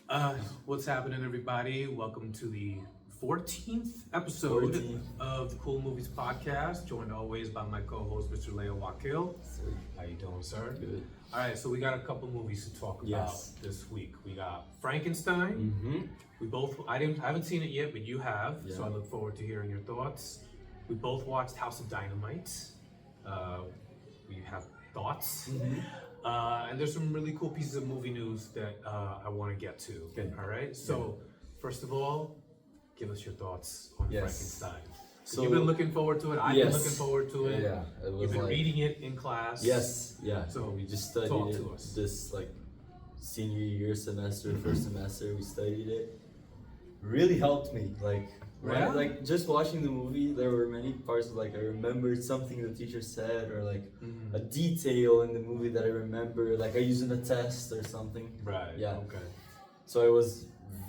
Uh, what's happening, everybody? Welcome to the 14th episode 14th. of the Kool Movies podcast, joined always by my co-host, Mr. Leo Wakil. How you doing, sir? Good. All right, so we got a couple movies to talk about Yes. this week. We got Frankenstein. Mm-hmm. I haven't seen it yet, but you have, so Yeah. I look forward to hearing your thoughts. We both watched House of Dynamite. We have thoughts. And there's some really cool pieces of movie news that I want to get to. Okay. All right. So, first of all, give us your thoughts on Yes. Frankenstein. So So- you've been looking forward to it. I've been Yes. looking forward to it. Yeah, it was You've been like reading it in class. yes, yeah. So we just studied talk it to us. this like senior year semester, first semester. We studied it. Really helped me. Like Yeah? like just watching the movie, there were many parts like I remembered something the teacher said or like a detail in the movie that I remember, like I used in a test or something. Right. Yeah. Okay. So I was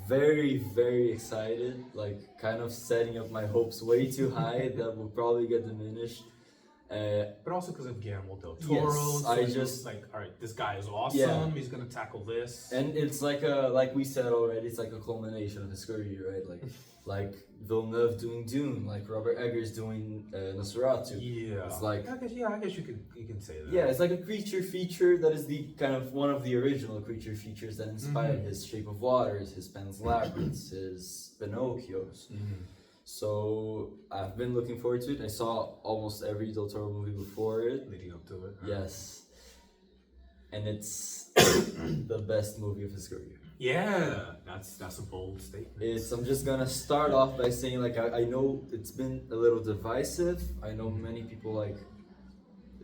very excited, like kind of setting up my hopes way too high that will probably get diminished. But also because of Guillermo del Toro. Yes, so I you're just- like, all right, this guy is awesome. Yeah. He's gonna tackle this. And it's like we said already, it's like a culmination of his career, right? Like Villeneuve doing Dune, like Robert Eggers doing Nosferatu. Yeah. It's like I guess you can say that. yeah, it's like a creature feature that is the kind of one of the original creature features that inspired his Shape of Waters, his Pan's Labyrinth, his Pinocchios. So I've been looking forward to it. I saw almost every Del Toro movie before it. Leading up to it. Yes. And it's the best movie of his career. Yeah, that's a bold statement. I'm just gonna start off by saying like I know it's been a little divisive. I know many people like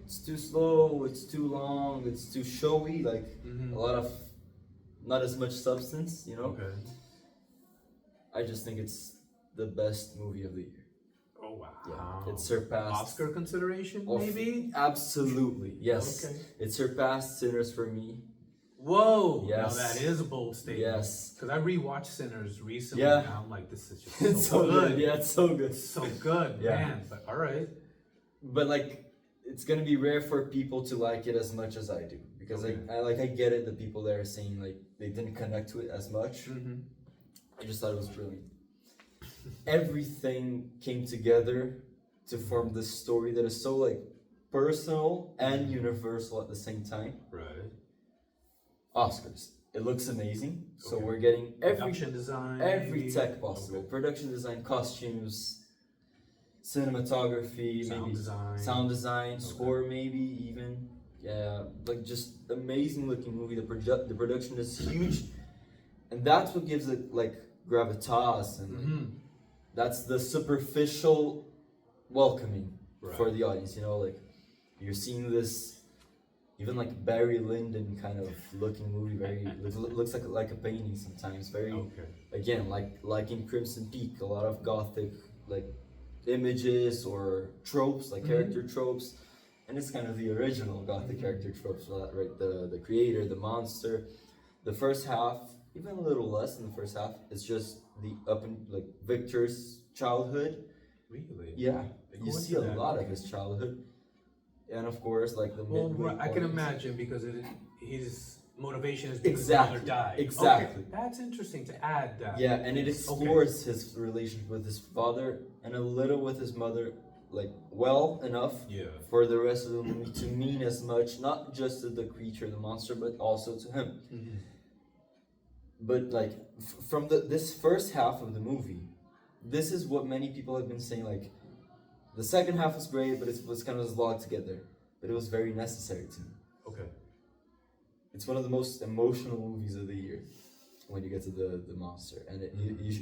it's too slow, it's too long, it's too showy, like a lot of not as much substance, you know? Okay. I just think it's the best movie of the year. Oh wow. Yeah. It surpassed Oscar consideration, of- maybe? Absolutely, yes. Okay. It surpassed Sinners for me. Whoa! Yes. Now that is a bold statement. Yes. Because I rewatched Sinners recently. Yeah. And I'm like, this is just It's so good. Yeah, it's so good. It's so good, Yeah. man. But all right. But like, it's gonna be rare for people to like it as much as I do because Okay. I get it. The people that are saying like they didn't connect to it as much. Mm-hmm. I just thought it was brilliant. Everything came together to form this story that is so like personal and universal at the same time. Right. Oscars. It looks amazing. So Okay. we're getting Production design. every tech possible. Okay. Production design, costumes, cinematography, Sound maybe design. sound design, score maybe even. Yeah, like just amazing looking movie. The production is huge, and that's what gives it like gravitas and like, that's the superficial welcoming for the audience. You know, like you're seeing this. Even like Barry Lyndon kind of looking movie, very looks like a painting sometimes. Very again like in Crimson Peak, a lot of gothic like images or tropes, like character tropes, and it's kind of the original gothic character tropes, right? The creator, the monster. The first half, even a little less than the first half, is just the up and like Victor's childhood. Really? Yeah, They you go see into a that, lot okay. of his childhood. And of course, like the midway I can point. imagine because his motivation is because Exactly, his mother died. exactly. Okay. That's interesting to add that. Yeah, and it explores his relationship with his father and a little with his mother, like well enough Yeah. for the rest of the movie to mean as much, not just to the creature, the monster, but also to him. But like from this first half of the movie, this is what many people have been saying. Like the second half was great, but it was kind of slogged together. But it was very necessary to me. Okay. It's one of the most emotional movies of the year when you get to the monster, and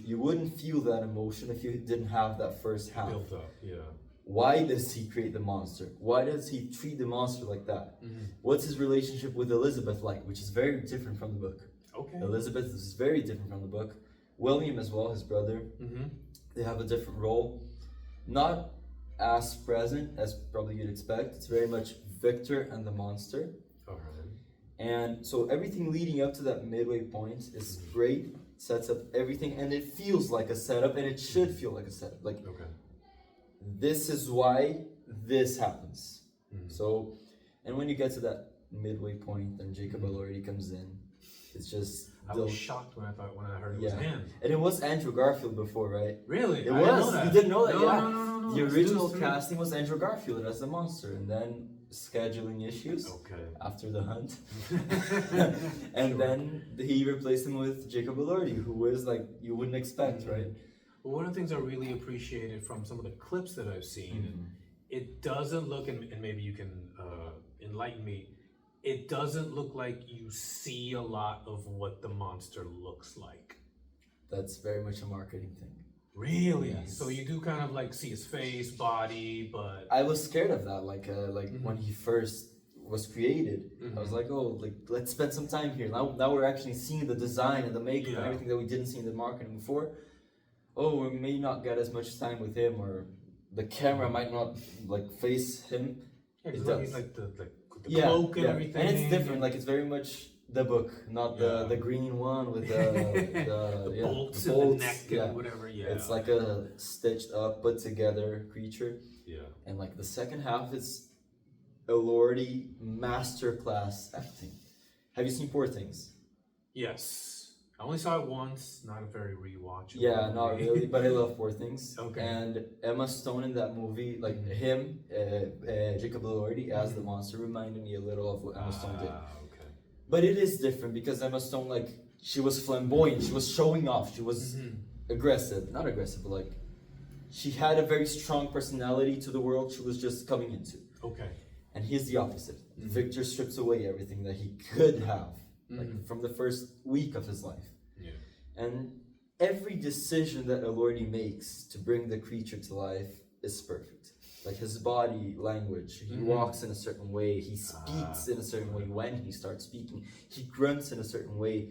you wouldn't feel that emotion if you didn't have that first half. Built up. Yeah. Why does he create the monster? Why does he treat the monster like that? What's his relationship with Elizabeth like, which is very different from the book. Okay. Elizabeth is very different from the book. William as well, his brother, they have a different role. Not as present as probably you'd expect. It's very much Victor and the monster. All right. And so everything leading up to that midway point is great, sets up everything, and it feels like a setup, and it should feel like a setup. Like, this is why this happens. So, and when you get to that midway point, then Jacob Elordi comes in, It's just I was shocked when I heard it was him. And it was Andrew Garfield before, right? Really? It I was. didn't know that. You didn't know that? No, Yeah. no. The original casting was Andrew Garfield as the monster, and then scheduling issues after the hunt, and then he replaced him with Jacob Elordi, who was like you wouldn't expect, right? Well, one of the things I really appreciated from some of the clips that I've seen, it doesn't look, and maybe you can enlighten me, it doesn't look like you see a lot of what the monster looks like. That's very much a marketing thing. Really? Yes. So you do kind of like see his face, body, but... I was scared of that, like when he first was created. I was like, oh, like let's spend some time here. Now we're actually seeing the design and the makeup and everything that we didn't see in the marketing before. Oh, we may not get as much time with him, or the camera might not like face him. Yeah, because he's like the cloak and everything. And it's different, like it's very much the book, not the green one with the bolts in the neck and whatever. It's like a stitched up, put together creature. Yeah. And like the second half is Elordi masterclass acting. Have you seen Poor Things? Yes. I only saw it once, not a very rewatchable. Yeah, not really, but I love Poor Things. Okay. And Emma Stone in that movie, like him, Jacob Elordi as the monster, reminded me a little of what Emma Stone did. Okay. But it is different because Emma Stone, like, she was flamboyant, she was showing off, she was aggressive, not aggressive, but like, she had a very strong personality to the world she was just coming into. Okay. And he's the opposite. Victor strips away everything that he could have, like from the first week of his life. Yeah. And every decision that Elordi makes to bring the creature to life is perfect. Like his body language, he walks in a certain way, he speaks in a certain way when he starts speaking, he grunts in a certain way.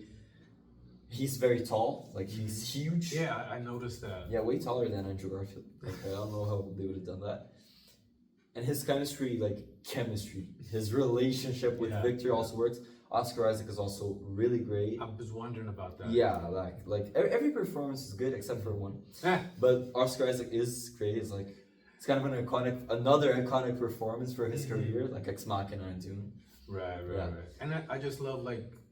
He's very tall, like he's huge. Yeah, I noticed that. Yeah, way taller than Andrew Garfield. Like, I don't know how they would have done that. And his chemistry, his relationship with Victor also works. Oscar Isaac is also really great. I was wondering about that. Yeah, like every performance is good except for one. But Oscar Isaac is great. It's kind of another iconic performance for his career, like Ex Machina and Dune. Right. And I just love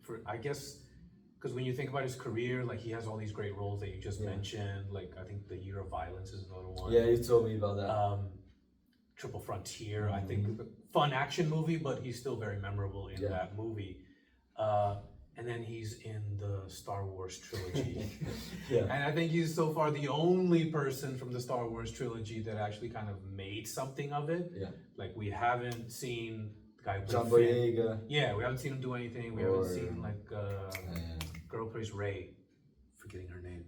because when you think about his career, like he has all these great roles that you just mentioned. Like I think The Year of Violence is another one. Yeah, you told me about that. Triple Frontier, I think, fun action movie, but he's still very memorable in that movie. And then he's in the Star Wars trilogy. And I think he's so far the only person from the Star Wars trilogy that actually kind of made something of it. Yeah. Like we haven't seen the guy who John Boyega. Yeah, we haven't seen him do anything. We haven't seen like girl who plays Rey, forgetting her name.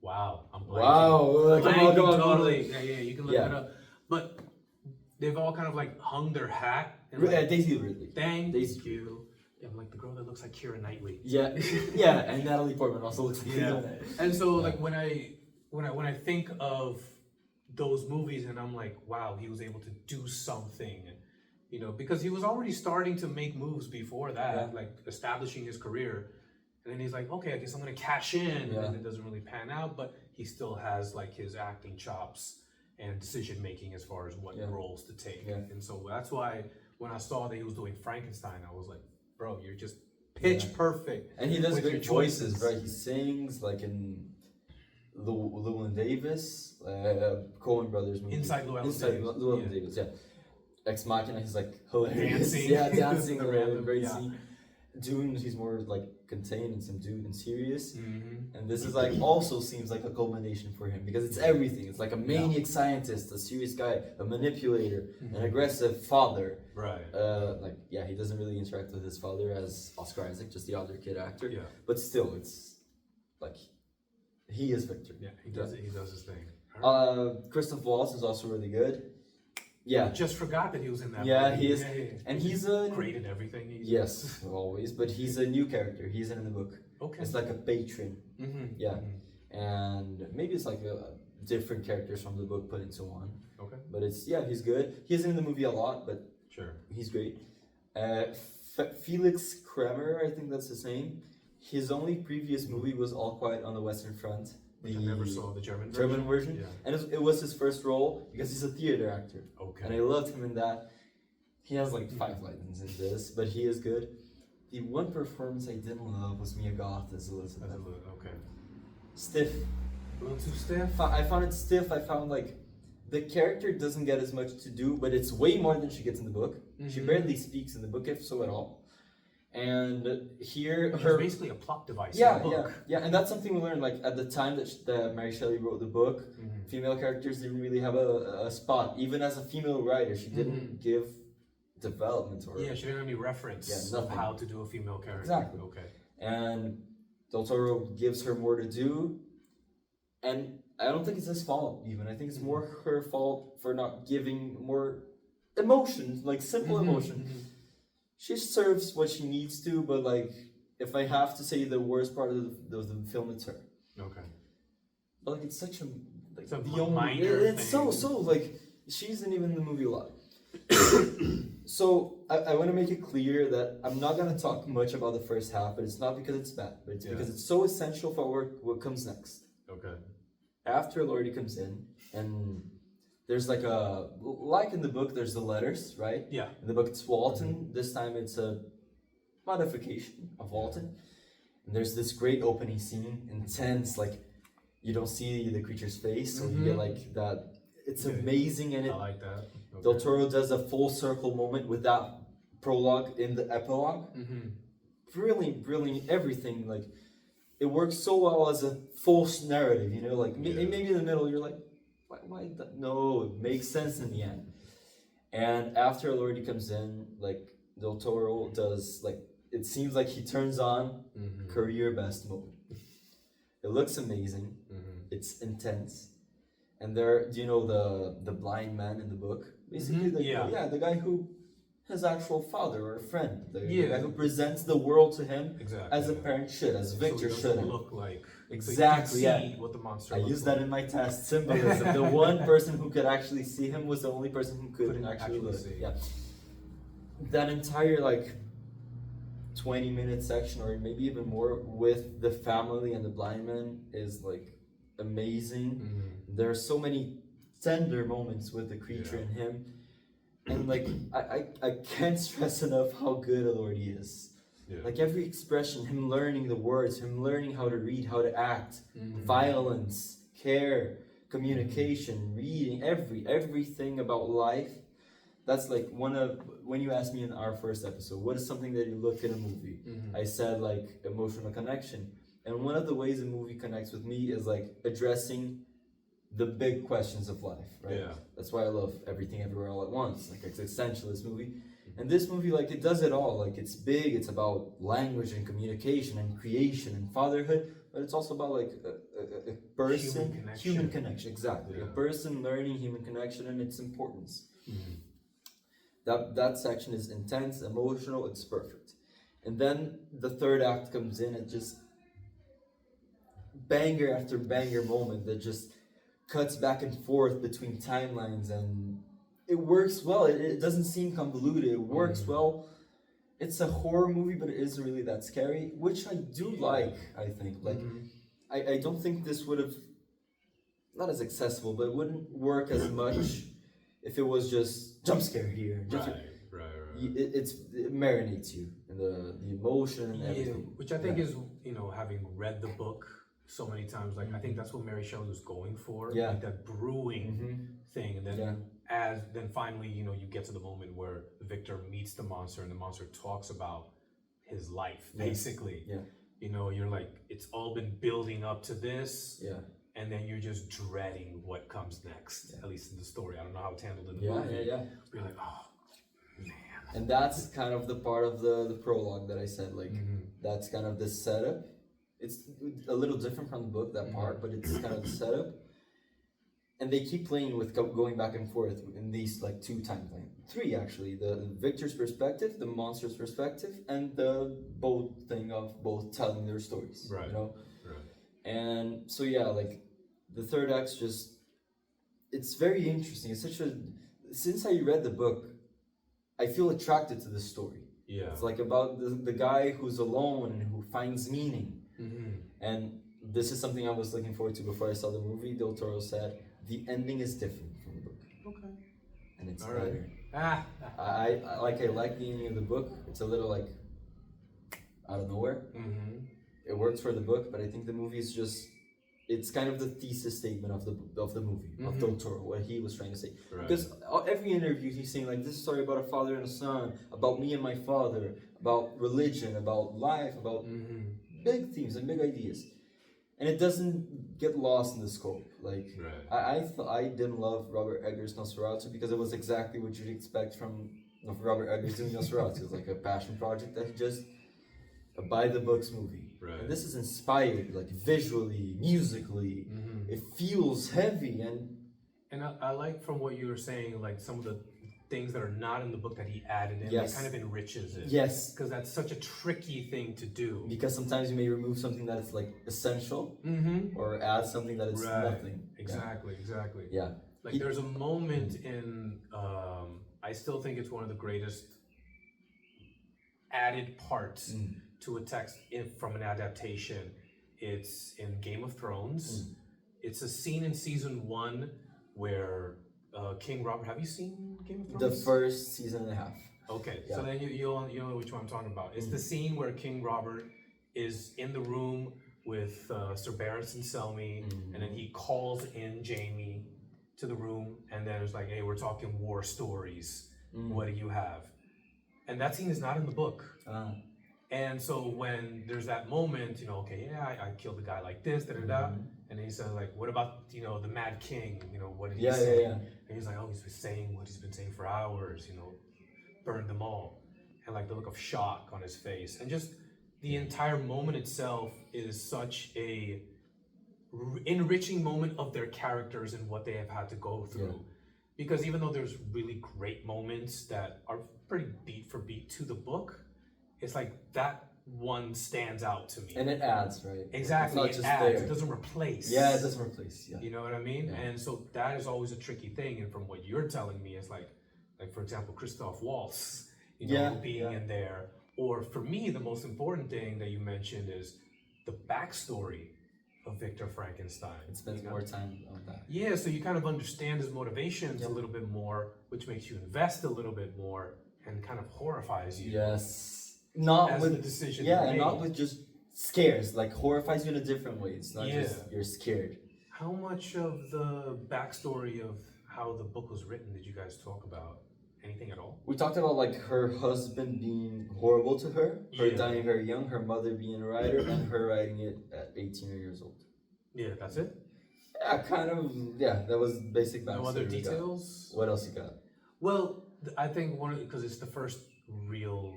Wow, I'm blanking. Wow, come on. Totally. Yeah, you can look it up. But they've all kind of like hung their hat. And Daisy Ridley. Thank you. Yeah, I'm like the girl that looks like Keira Knightley. Yeah, and Natalie Portman also looks like And so like when I think of those movies and I'm like, wow, he was able to do something, because he was already starting to make moves before that, like establishing his career. And then he's like, okay, I guess I'm gonna cash in, and it doesn't really pan out, but he still has like his acting chops and decision making as far as what roles to take. And so that's why when I saw that he was doing Frankenstein, I was like, bro, you're just pitch perfect. And he does great voices, right? He sings like in Llewyn Davis, Coen Brothers movie. Inside Llewyn Davis, Ex Machina, he's like hilarious. Dancing. Dancing around, great scene. Dune, he's more like contained and subdued and serious. And this is like also seems like a culmination for him because it's everything. It's like a maniac scientist, a serious guy, a manipulator, an aggressive father. Right. He doesn't really interact with his father as Oscar Isaac, just the other kid actor. Yeah. But still, it's like he is Victor. Yeah, he does his thing. Christoph Waltz is also really good. Yeah, I just forgot that he was in that. Yeah, movie. he is, and he's great in everything. Yes, always. But he's a new character. He isn't in the book. Okay, it's like a patron. And maybe it's like different characters from the book put into one. Okay, but he's good. He isn't in the movie a lot, but sure, he's great. Felix Kramer, I think that's his name. His only previous movie was All Quiet on the Western Front. I never saw the German version. Yeah. And it was his first role because he's a theater actor. Okay. And I loved him in that. He has like 5 lines in this, but he is good. the one performance I didn't love was Mia Goth as Elizabeth. Okay. Stiff. A little too stiff. I found it stiff. I found like the character doesn't get as much to do, but it's way more than she gets in the book. She barely speaks in the book, if so at all. And here, She's basically a plot device in the book. Yeah, and that's something we learned. Like at the time that Mary Shelley wrote the book, female characters didn't really have a spot. Even as a female writer, she didn't give development or she didn't have any reference of how to do a female character. Exactly. Okay. And Del Toro gives her more to do, and I don't think it's his fault. Even I think it's more her fault for not giving more emotion, like simple emotion. She serves what she needs to, but like, if I have to say the worst part of the film, it's her. Okay. But like, it's such a like it's a the only, minor it's thing. so like she isn't even in the movie a lot. So I want to make it clear that I'm not gonna talk much about the first half, but it's not because it's bad, but it's because it's so essential for what comes next. Okay. After Lordy comes in, and there's like in the book, there's the letters, right? Yeah. In the book, it's Walton. This time, it's a modification of Walton. And there's this great opening scene, intense, like you don't see the creature's face, so you get like that. It's amazing, and I like that. Okay. Del Toro does a full circle moment with that prologue in the epilogue. Brilliant, everything. Like it works so well as a false narrative, you know. Like maybe in the middle, you're like, why that? No, it makes sense in the end. And after Lordy comes in, like Del Toro does, like it seems like he turns on career best mode. It looks amazing. It's intense. And there, do you know the blind man in the book? Basically, the guy who his actual father or friend, the guy who presents the world to him as a parent should, as Victor should. Look like exactly. So see what the monster. I used that in my test. Symbolism. The one person who could actually see him was the only person who couldn't actually look. See. Yeah. That entire like 20-minute section, or maybe even more, with the family and the blind man is like amazing. There are so many tender moments with the creature in him, and like I can't stress enough how good Lordy is. Like every expression, him learning the words, him learning how to read, how to act, violence, care, communication, reading, everything about life. That's like when you asked me in our first episode, what is something that you look in a movie? I said like emotional connection. And one of the ways a movie connects with me is like addressing the big questions of life, right? Yeah. That's why I love Everything Everywhere All at Once, like existentialist movie. And this movie, like it does it all. Like it's big, it's about language and communication and creation and fatherhood, but it's also about like a person, human connection, exactly. A person learning human connection and its importance. That section is intense, emotional, it's perfect. And then the third act comes in, and just banger after banger moment that just cuts back and forth between timelines, and it works well. It doesn't seem convoluted. It works well. It's a horror movie, but it isn't really that scary, which I do like, I think. Like, I don't think this would have, not as accessible, but it wouldn't work as much if it was just jump scare here. It marinates you, and the emotion and everything. Which I think is, having read the book so many times, like I think that's what Mary Shelley was going for, like that brewing thing, and then then finally, you get to the moment where Victor meets the monster, and the monster talks about his life, basically. You're like, it's all been building up to this, and then you're just dreading what comes next. At least in the story, I don't know how it's handled in the movie. You're like, oh man. And that's kind of the part of the prologue that I said, like that's kind of the setup. It's a little different from the book, that part, but it's kind of the setup. And they keep playing with going back and forth in these like two timelines. Three actually, the Victor's perspective, the monster's perspective, and the both thing of both telling their stories. Right. And so like the third act's just, it's very interesting. It's since I read the book, I feel attracted to this story. It's like about the guy who's alone and who finds meaning. And this is something I was looking forward to before I saw the movie. Del Toro said the ending is different from the book. Okay. And it's better. I like the ending of the book. It's a little like out of nowhere. Mm-hmm. It works for the book, but I think the movie is just, it's kind of the thesis statement of the movie, of Del Toro, what he was trying to say. Right. Because every interview he's saying, like, this is a story about a father and a son, about me and my father, about religion, about life, about big themes and big ideas. And it doesn't get lost in the scope. Like, I didn't love Robert Eggers' Nosferatu because it was exactly what you'd expect from Robert Eggers doing Nosferatu. It's like a passion project that he just, a by the books movie. Right. And this is inspired, like visually, musically. It feels heavy and I like from what you were saying, like some of the things that are not in the book that he added in. Yes. It kind of enriches it. Yes. Because that's such a tricky thing to do. Because sometimes you may remove something that is like essential, or add something that is nothing. Exactly. Yeah. Like there's a moment in, I still think it's one of the greatest added parts to a text from an adaptation. It's in Game of Thrones. It's a scene in season 1 where King Robert. Have you seen Game of Thrones? The first season and a half. Okay, so then you'll know which one I'm talking about. It's the scene where King Robert is in the room with Sir Barristan Selmy, and then he calls in Jaime to the room, and then it's like, hey, we're talking war stories. What do you have? And that scene is not in the book. And so when there's that moment, okay, I killed a guy like this, and then he says like, what about, the Mad King, what did he say? And he's like, oh, he's been saying what he's been saying for hours, burned them all. And like the look of shock on his face. And just the entire moment itself is such a enriching moment of their characters and what they have had to go through. Because even though there's really great moments that are pretty beat for beat to the book, it's like that one stands out to me. And it adds, right? Exactly, it's it not just adds. there. It doesn't replace. Yeah, it doesn't replace. Yeah. You know what I mean? Yeah. And so that is always a tricky thing. And from what you're telling me, it's like for example, Christoph Waltz, being in there. Or for me, the most important thing that you mentioned is the backstory of Victor Frankenstein. It spends more time on that. Yeah, so you kind of understand his motivations a little bit more, which makes you invest a little bit more and kind of horrifies you. Yes. Not as with the decision. Yeah, and not with just scares. Like horrifies you in a different way. It's not just you're scared. How much of the backstory of how the book was written did you guys talk about? Anything at all? We talked about like her husband being horrible to her dying very young, her mother being a writer, and her writing it at 18 years old. Yeah, that's it? Yeah, kind of. Yeah, that was basic backstory. No other details? What else you got? Well, I think because it's the first real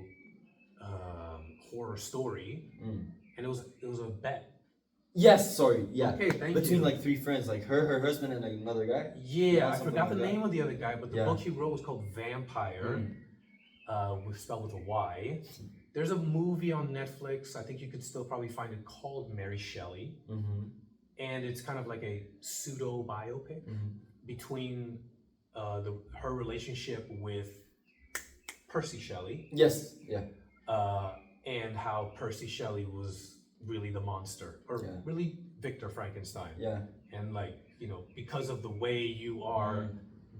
horror story, and it was a bet. Yes, sorry, yeah. Okay, thank you. Between like 3 friends, like her husband, and another guy. Yeah, I forgot the name of the other guy, but the book he wrote was called Vampire, spelled with a Y. There's a movie on Netflix. I think you could still probably find it called Mary Shelley, and it's kind of like a pseudo biopic between her relationship with Percy Shelley. Yes, yeah. And how Percy Shelley was really the monster, or really Victor Frankenstein. Yeah. And like, because of the way you are,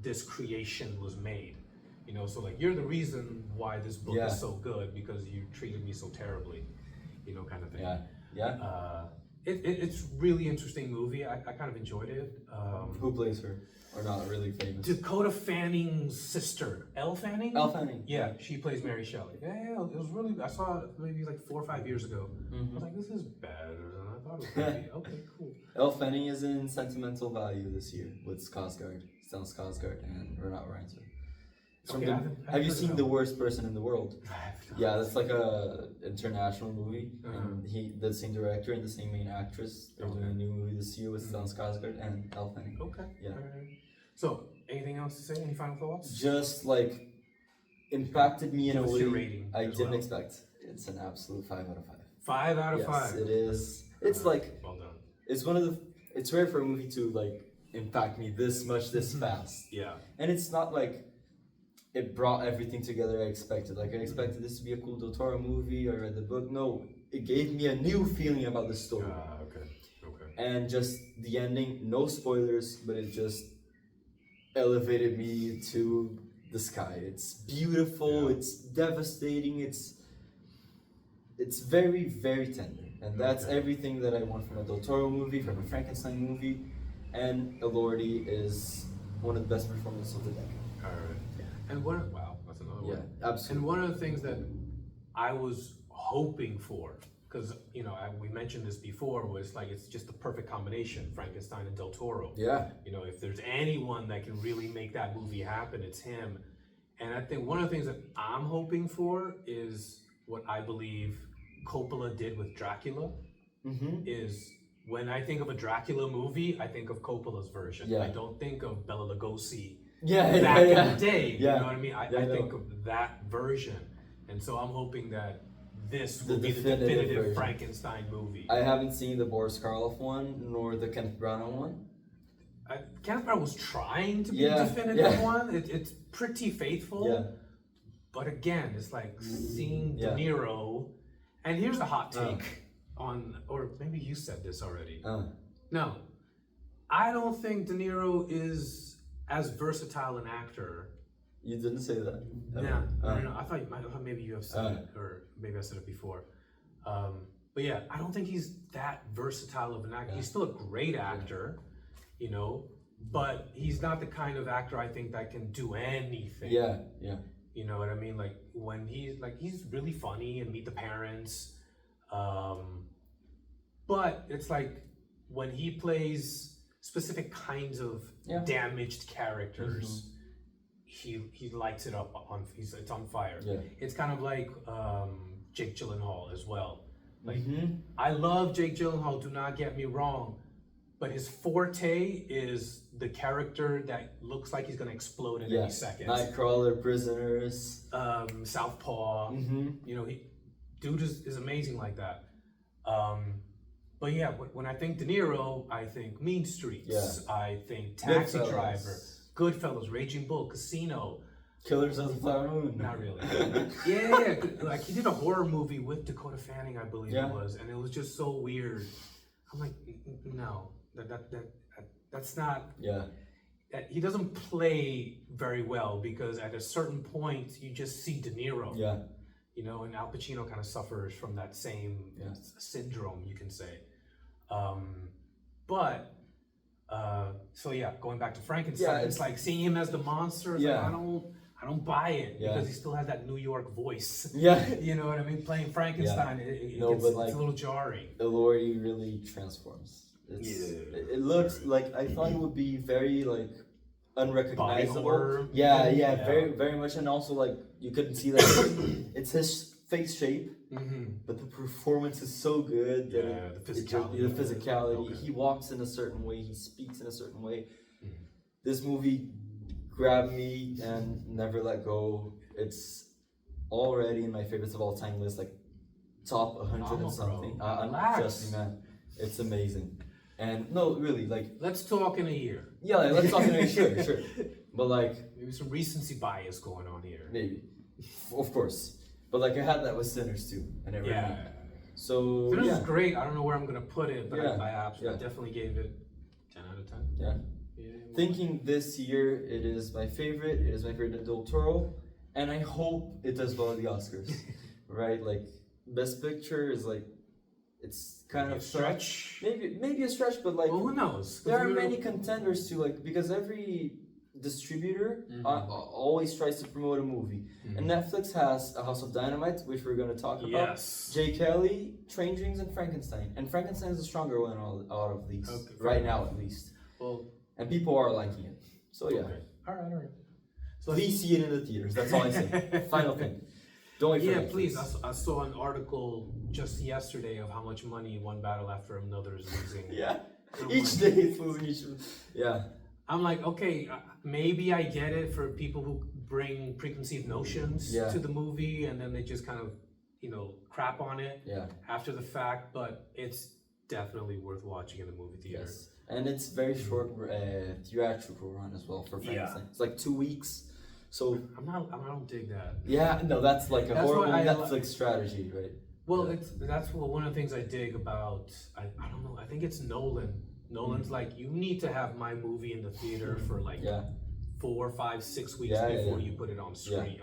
this creation was made. So like you're the reason why this book is so good because you treated me so terribly, kind of thing. Yeah. Yeah. It's really interesting movie. I kind of enjoyed it. Who plays her? Or not really famous? Dakota Fanning's sister, Elle Fanning? Elle Fanning. Yeah, she plays Mary Shelley. Yeah, it was really, I saw it maybe like 4 or 5 years ago. I was like, this is better than I thought it was going to be. Okay, cool. Elle Fanning is in Sentimental Value this year with Skarsgård, Stellan Skarsgård, and Renate Reinsve. Have you seen The Worst Person in the World? Yeah, that's like a international movie, and the same director and the same main actress. They're doing a new movie this year with Stellan Skarsgård and Elle Fanning. Okay. Yeah. So, anything else to say? Any final thoughts? Just like impacted me in a way rating I didn't expect. It's an absolute 5 out of 5. 5 out of 5. Yes, it is. It's like well done. It's one of the. It's rare for a movie to like impact me this much this fast. Yeah. And it's not like it brought everything together I expected. Like I expected this to be a cool Del Toro movie. I read the book. No, it gave me a new feeling about the story. Okay. And just the ending. No spoilers, but it just elevated me to the sky. It's beautiful. It's devastating. it's very, very tender. And that's everything that I want from a Del Toro movie, from a Frankenstein movie. And Elordi is one of the best performances of the decade. All right. And wow, that's another one. Yeah, absolutely. And one of the things that I was hoping for, because we mentioned this before, was like it's just the perfect combination, Frankenstein and Del Toro. Yeah. If there's anyone that can really make that movie happen, it's him. And I think one of the things that I'm hoping for is what I believe Coppola did with Dracula. Is when I think of a Dracula movie, I think of Coppola's version. Yeah. I don't think of Bela Lugosi back in the day. Yeah. You know what I mean? I think of that version. And so I'm hoping that this will be the definitive Frankenstein movie. I haven't seen the Boris Karloff one, nor the Kenneth Branagh one. Kenneth Branagh was trying to be the definitive one. It's pretty faithful. Yeah. But again, it's like seeing De Niro. And here's the hot take or maybe you said this already. No, I don't think De Niro is as versatile an actor. You didn't say that. No. I thought maybe you have said it, or maybe I said it before. But yeah, I don't think he's that versatile of an actor. He's still a great actor, but he's not the kind of actor I think that can do anything. Yeah. You know what I mean? Like when he's really funny in Meet the Parents. But it's like when he plays specific kinds of damaged characters, he lights it up it's on fire. Yeah. It's kind of like Jake Gyllenhaal as well. Like I love Jake Gyllenhaal, do not get me wrong, but his forte is the character that looks like he's gonna explode in any second. Nightcrawler, Prisoners, Southpaw. Dude is amazing like that. But yeah, when I think De Niro, I think Mean Streets. I think Taxi Driver, Goodfellas, Raging Bull, Casino. Killers of the Flower Moon. Not really. yeah. Like he did a horror movie with Dakota Fanning, I believe it was, and it was just so weird. I'm like, no, that's not. Yeah. He doesn't play very well because at a certain point you just see De Niro. Yeah. And Al Pacino kind of suffers from that same syndrome, you can say. Going back to Frankenstein, it's like seeing him as the monster. Like, I don't buy it because he still has that New York voice. Yeah, you know what I mean. Playing Frankenstein, it's a little jarring. Elordi really transforms. It looks like I thought it would be very like unrecognizable. Very, very much, and also like you couldn't see that it's his face shape, but the performance is so good. The physicality. Okay. He walks in a certain way. He speaks in a certain way. This movie grabbed me and never let go. It's already in my favorites of all time list, like top 100 and something. Trust me, man, it's amazing. And no, really, like let's talk in a year. Yeah, let's talk in a year, sure. But like maybe some recency bias going on here. Maybe, of course. But like I had that with Sinners too, and everything. So Sinners is great. I don't know where I'm gonna put it, but I definitely gave it 10 out of 10. Yeah. Thinking this year, it is my favorite. It is my favorite Del Toro, and I hope it does well at the Oscars. Right, like Best Picture is like. It's kind of a stretch. Maybe a stretch, but like who knows? There are many contenders to like because every distributor always tries to promote a movie, and Netflix has A House of Dynamite, which we're going to talk about. Yes. Jay Kelly, Train Dreams, and Frankenstein. And Frankenstein is the stronger one out of these right now, at least. Well, and people are liking it. So yeah. Okay. All right. So please see it in the theaters. That's all I say. Final thing. Don't wait for please. I saw an article just yesterday of how much money one battle after another is losing. Each day it's losing each. I'm like, okay, maybe I get it for people who bring preconceived notions to the movie and then they just kind of, crap on it after the fact. But it's definitely worth watching in the movie theater. Yes. And it's very short theatrical run as well for Frankenstein. It's like 2 weeks. So I don't dig that. Yeah, no, that's like a horrible Netflix strategy, right? Well, that's one of the things I dig about. I don't know. I think it's Nolan. Nolan's like, you need to have my movie in the theater for like 4, 5, 6 weeks before you put it on streaming.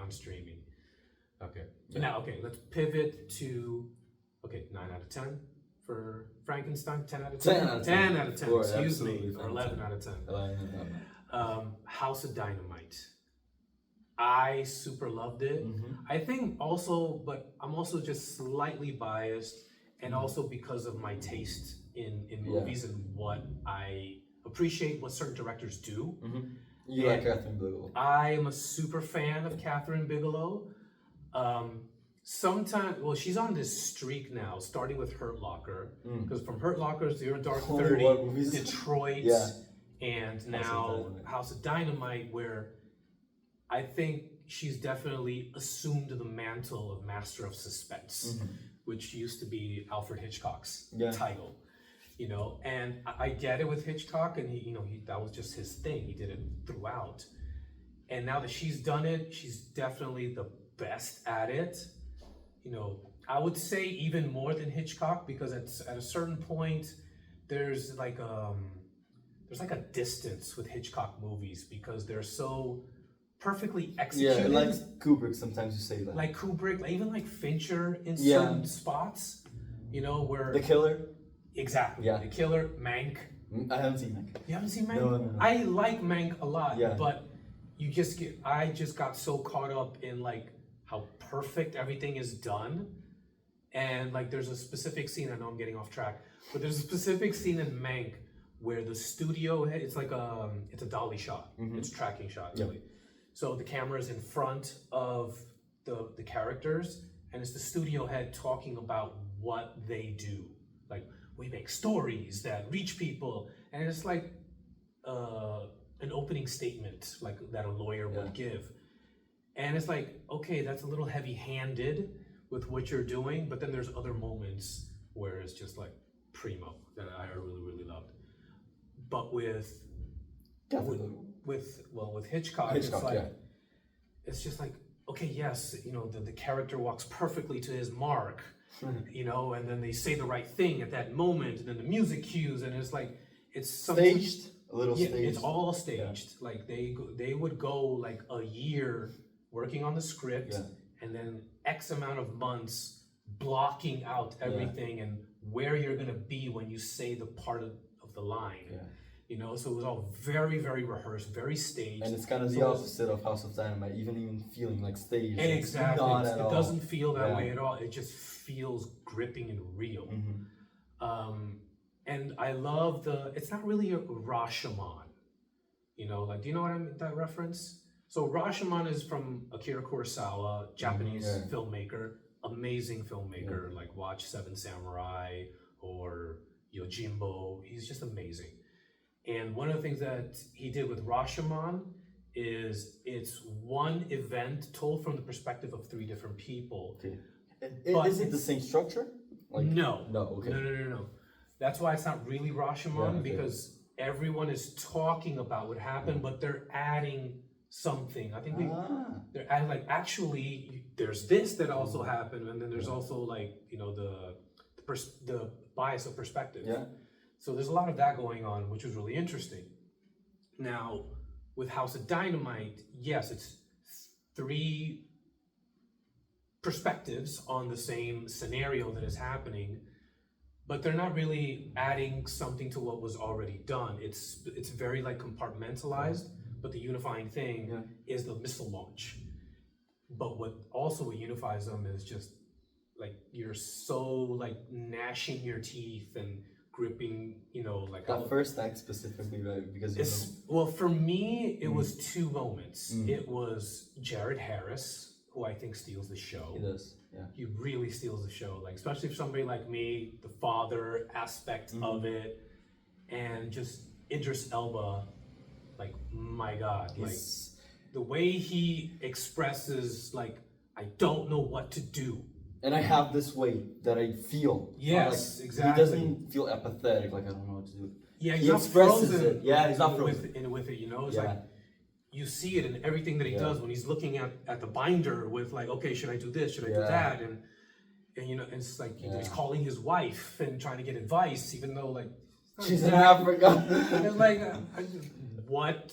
Okay. Now, let's pivot to Okay, 9 out of 10 for Frankenstein. 10 out of 10 10. out of 10. 10 out of 10. Or Excuse me. absolutely Or 11 out of 10. 11. House of Dynamite. I super loved it. I think also, but I'm also just slightly biased, and also because of my taste in movies and what I appreciate what certain directors do. You like Catherine Bigelow? I am a super fan of Catherine Bigelow. Sometimes, well, she's on this streak now, starting with Hurt Locker, because from Hurt Locker, Zero Dark 30, Detroit, and now House of Dynamite, where I think she's definitely assumed the mantle of Master of Suspense, which used to be Alfred Hitchcock's title. You know, and I get it with Hitchcock, and he that was just his thing. He did it throughout. And now that she's done it, she's definitely the best at it. You know, I would say even more than Hitchcock, because at a certain point, there's like a distance with Hitchcock movies because they're so perfectly executed. Yeah, like Kubrick, sometimes you say that. Like Kubrick, even like Fincher in certain spots, you know, where... The Killer? Exactly. Yeah. The Killer, Mank. I haven't seen Mank. You haven't seen Mank? No. I like Mank a lot, but I just got so caught up in like how perfect everything is done. And like there's a specific scene, I know I'm getting off track, but there's a specific scene in Mank where the studio, it's like it's a dolly shot. It's a tracking shot, really. So the camera is in front of the characters, and it's the studio head talking about what they do. Like, we make stories that reach people, and it's like an opening statement like that a lawyer would give. And it's like, okay, that's a little heavy-handed with what you're doing, but then there's other moments where it's just like primo that I really, really loved. But with Hitchcock, it's like it's just like, okay, yes, you know, the character walks perfectly to his mark. You know, and then they say the right thing at that moment, and then the music cues, and it's like it's staged, a little staged. It's all staged. Like they would go like a year working on the script, and then X amount of months blocking out everything and where you're gonna be when you say the part of the line. You know, so it was all very, very rehearsed, very staged. And it's kind of the opposite of House of Dynamite, even feeling like staged. Exactly. It doesn't feel that way at all. It just feels gripping and real. And I love it's not really a Rashomon. You know, like, do you know what I mean, that reference? So Rashomon is from Akira Kurosawa, Japanese filmmaker, amazing filmmaker. Like watch Seven Samurai or Yojimbo. He's just amazing. And one of the things that he did with Rashomon is it's one event told from the perspective of 3 different people. Is it the same structure? Like, no. Okay. No. That's why it's not really Rashomon, because everyone is talking about what happened, but they're adding something. I think they're adding like, actually, there's this that also happened, and then there's also like, you know, the bias of perspective. So there's a lot of that going on, which was really interesting. Now, with House of Dynamite, yes, it's 3 perspectives on the same scenario that is happening, but they're not really adding something to what was already done. It's very like compartmentalized, but the unifying thing is the missile launch. But what unifies them is just like you're so like gnashing your teeth and gripping, you know, like that first act specifically, right? Because well, for me, it was 2 moments. It was Jared Harris, who I think steals the show. He does, He really steals the show, like especially for somebody like me, the father aspect of it, and just Idris Elba, like my God, like the way he expresses, like I don't know what to do. And I have this weight that I feel. Yes, like, exactly. He doesn't feel apathetic, like I don't know what to do. Yeah, he expresses frozen it. Yeah, he's not frozen. with it, you know? It's like, you see it in everything that he does when he's looking at the binder with like, okay, should I do this? Should I do that? And you know, and it's like, he's calling his wife and trying to get advice, even though like... She's in Africa. It's like, what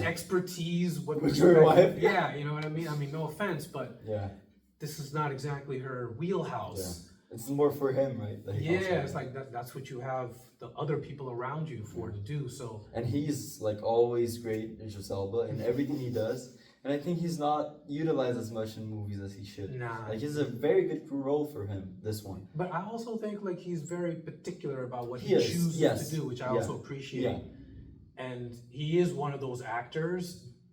expertise? What with your wife? Yeah, you know what I mean? I mean, no offense, but... this is not exactly her wheelhouse. It's more for him, right? That he comes Yeah, from. it's like that's what you have the other people around you for to do. So And he's like always great, Idris Elba, in everything he does. And I think he's not utilized as much in movies as he should. nah. Like, it's a very good role for him, this one. But I also think like he's very particular about what He he is, chooses yes. to do, which I Yeah. also appreciate. Yeah. And he is one of those actors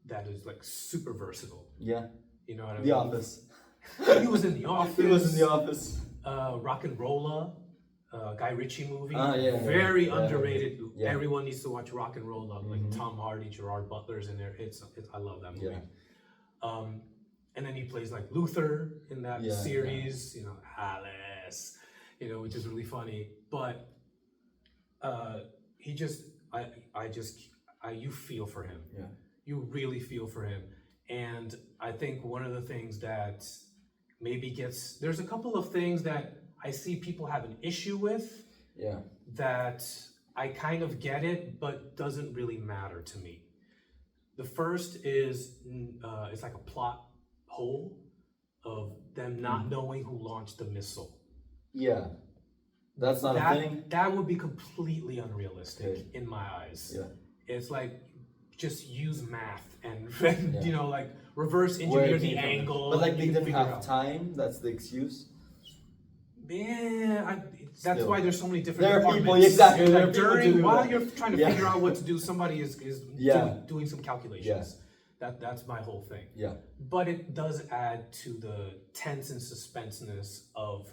that is like super versatile. Yeah. You know what I The mean? Office. He was in The Office. He was in The Office. Rock and Rolla, Guy Ritchie movie. Yeah, Very yeah, underrated. yeah. Everyone needs to watch Rock and Rolla. Like Mhm. Tom Hardy, Gerard Butler's in there. It's I love that movie. Yeah. And then he plays like Luther in that Yeah, series. You know, Alice. You know, which is really funny. But he just, you feel for him. Yeah. You really feel for him. And I think one of the things that maybe there's a couple of things that I see people have an issue with. Yeah. That I kind of get it, but doesn't really matter to me. The first is, it's like a plot hole of them not knowing who launched the missile. Yeah. That's not a thing. That would be completely unrealistic in my eyes. Yeah. It's like, just use math and you know, like reverse engineer the angle. But like they you can didn't figure have out. time. That's the excuse. Yeah, that's Still. why there's so many different There are people, departments. exactly, there are Like people during doing while that. you're trying to Yeah. figure out what to do, somebody is Yeah. doing some calculations. That's my whole thing. Yeah. But it does add to the tense and suspenseness of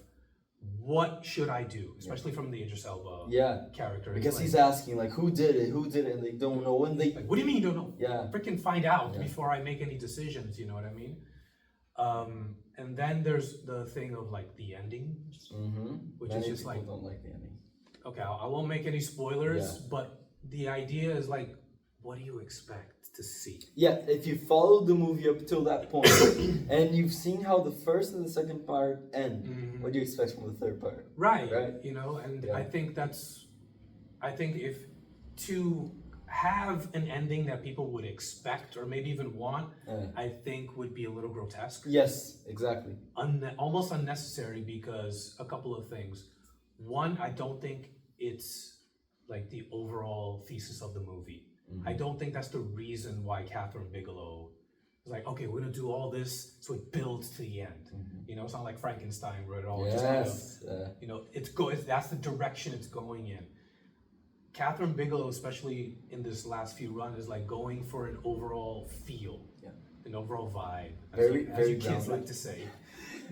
what should I do, especially from the Idris Elba character. It's Because like, he's asking like who did it, and they don't know, and they like, what do you mean you don't know? Yeah. Freaking find out before I make any decisions, you know what I mean? And then there's the thing of like the ending, which Many is just people like, don't like the ending. okay, I won't make any spoilers, but the idea is like, what do you expect to see? Yeah, if you followed the movie up till that point, and you've seen how the first and the second part end, what do you expect from the third part? Right. You know, and I think if to have an ending that people would expect or maybe even want, I think would be a little grotesque. Yes, exactly. Almost unnecessary because a couple of things. One, I don't think it's like the overall thesis of the movie. I don't think that's the reason why Catherine Bigelow is like, okay, we're gonna do all this so it builds to the end. You know, it's not like Frankenstein where it all just kind of, you know, that's the direction it's going in. Catherine Bigelow, especially in this last few runs, is like going for an overall feel, an overall vibe, as you kids like to say.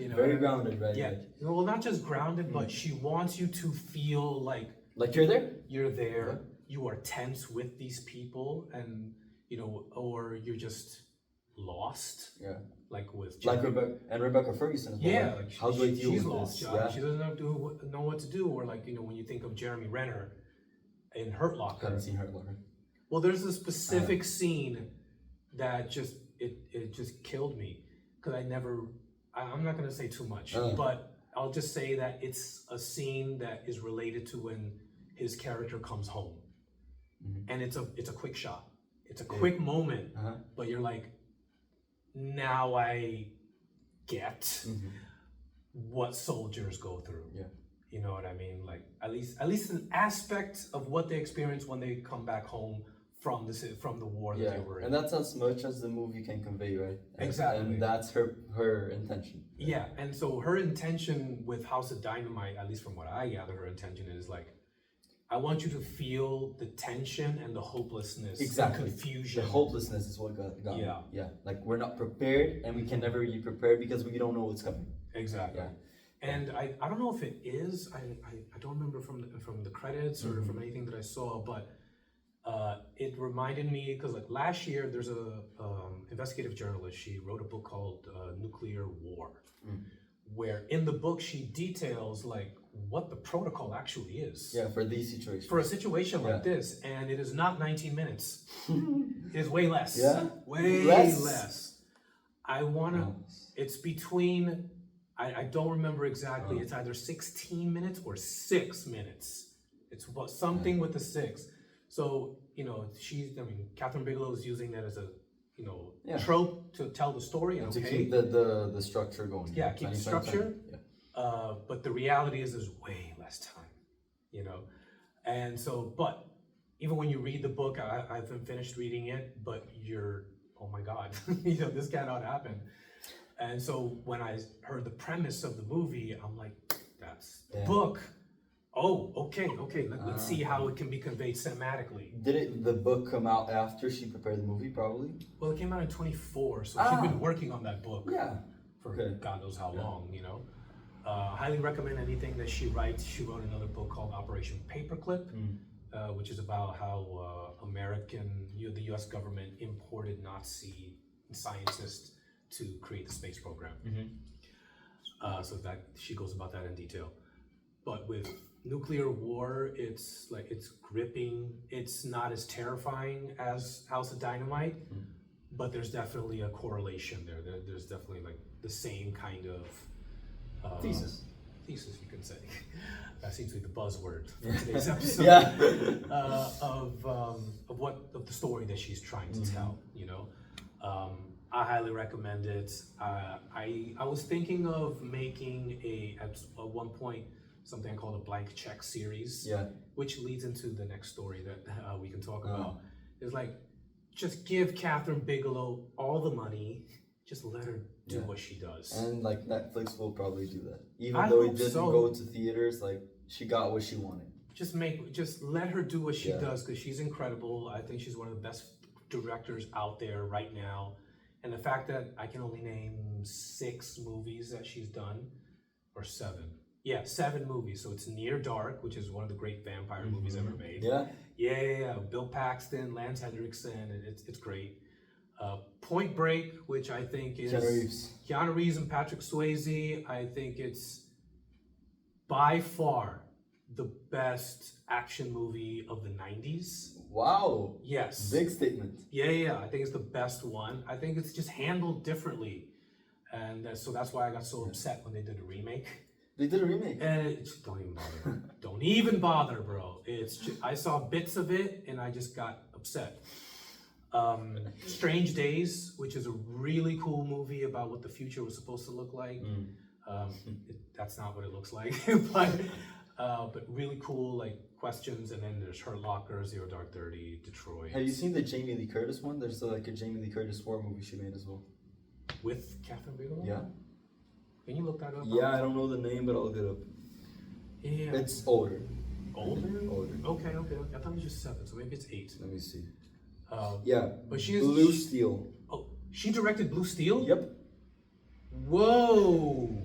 You know, very grounded, right? Yeah. Well, not just grounded, but she wants you to feel like you're there. You're there. You are tense with these people, and you know, or you're just lost. Yeah. Like with Rebecca Ferguson. As well, yeah, right? like how do I deal she's with lost. this? She doesn't know what to do, or like, you know, when you think of Jeremy Renner in Hurt Locker. I haven't seen Hurt Locker. Well, there's a specific scene that just it just killed me because I'm not gonna say too much, but I'll just say that it's a scene that is related to when his character comes home, and it's a quick shot. It's a quick moment, but you're like, now I get what soldiers go through. Yeah. You know what I mean? Like at least an aspect of what they experience when they come back home from the war that they were in. And that's as much as the movie can convey, right? Exactly. And that's her intention. Right? Yeah, and so her intention with House of Dynamite, at least from what I gather, her intention is like, I want you to feel the tension and the hopelessness, and confusion. The hopelessness is what got me. Yeah. Like we're not prepared, and we can never be prepared because we don't know what's coming. Exactly. Yeah. And I don't know if it is. I don't remember from the credits or from anything that I saw, but it reminded me because like last year there's a investigative journalist. She wrote a book called Nuclear War, where in the book she details like what the protocol actually is. Yeah, for these situations. For a situation like this, and it is not 19 minutes. It is way less. Yeah. Way less. I wanna. It's between. I don't remember exactly. It's either 16 minutes or 6 minutes. It's something with the 6. So, you know, Catherine Bigelow is using that as a, you know, trope to tell the story. And to keep the structure going. Yeah, keep the structure. But the reality is there's way less time, you know? And so, but even when you read the book, I haven't finished reading it, but you're, oh my God, you know, this cannot happen. And so when I heard the premise of the movie, I'm like, that's the book. Oh, okay. Let's see how it can be conveyed cinematically. Did the book come out after she prepared the movie, probably? Well, it came out in 24, so she'd been working on that book for God knows how long, you know. Highly recommend anything that she writes. She wrote another book called Operation Paperclip, which is about how the U.S. government imported Nazi scientists to create the space program. So that she goes about that in detail. But with nuclear war, it's gripping. It's not as terrifying as House of Dynamite, but there's definitely a correlation there. There's definitely like the same kind of thesis, you can say. That seems to be the buzzword for today's episode. Of the story that she's trying to tell. You know, I highly recommend it. I was thinking of making at one point something called a blank check series, which leads into the next story that we can talk about. It's like, just give Catherine Bigelow all the money, just let her do what she does. And like Netflix will probably do that, even though it didn't go to theaters. Like, she got what she wanted. Just let her do what she does, because she's incredible. I think she's one of the best directors out there right now. And the fact that I can only name 6 movies that she's done, or 7. Yeah, 7 movies. So it's Near Dark, which is one of the great vampire movies ever made. Yeah. Bill Paxton, Lance Henriksen, and it's great. Point Break, which I think is Keanu Reeves and Patrick Swayze. I think it's by far the best action movie of the 90s. Wow. Yes. Big statement. Yeah. I think it's the best one. I think it's just handled differently. And so that's why I got so upset when they did a remake. They did a remake. Don't even bother. Don't even bother, bro. I saw bits of it and I just got upset. Strange Days, which is a really cool movie about what the future was supposed to look like. That's not what it looks like, but really cool, like, questions. And then there's Hurt Locker, Zero Dark 30, Detroit. Have you seen the Jamie Lee Curtis one? There's like a Jamie Lee Curtis war movie she made as well. With Catherine Bigelow? Yeah. Can you look that up? Yeah, I don't know the name, but I'll look it up. Yeah. It's older. Older? Okay. I thought it was just 7, so maybe it's 8. Let me see. But she's Blue Steel. Oh, she directed Blue Steel? Yep. Whoa.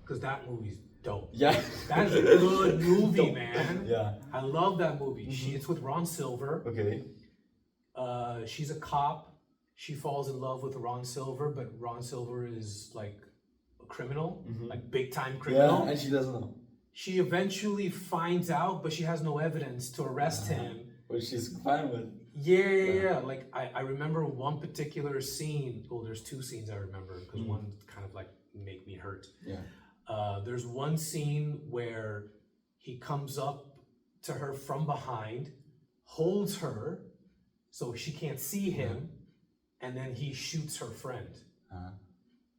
Because that movie's dope. Yeah. That is a good movie, man. Yeah. I love that movie. It's with Ron Silver. Okay. She's a cop. She falls in love with Ron Silver, but Ron Silver is like a criminal, like big time criminal. Yeah, and she doesn't know. She eventually finds out, but she has no evidence to arrest him. Which she's fine with. Yeah. Like I remember one particular scene. Well, there's 2 scenes I remember, because one kind of like made me hurt. Yeah. There's one scene where he comes up to her from behind, holds her so she can't see him, and then he shoots her friend.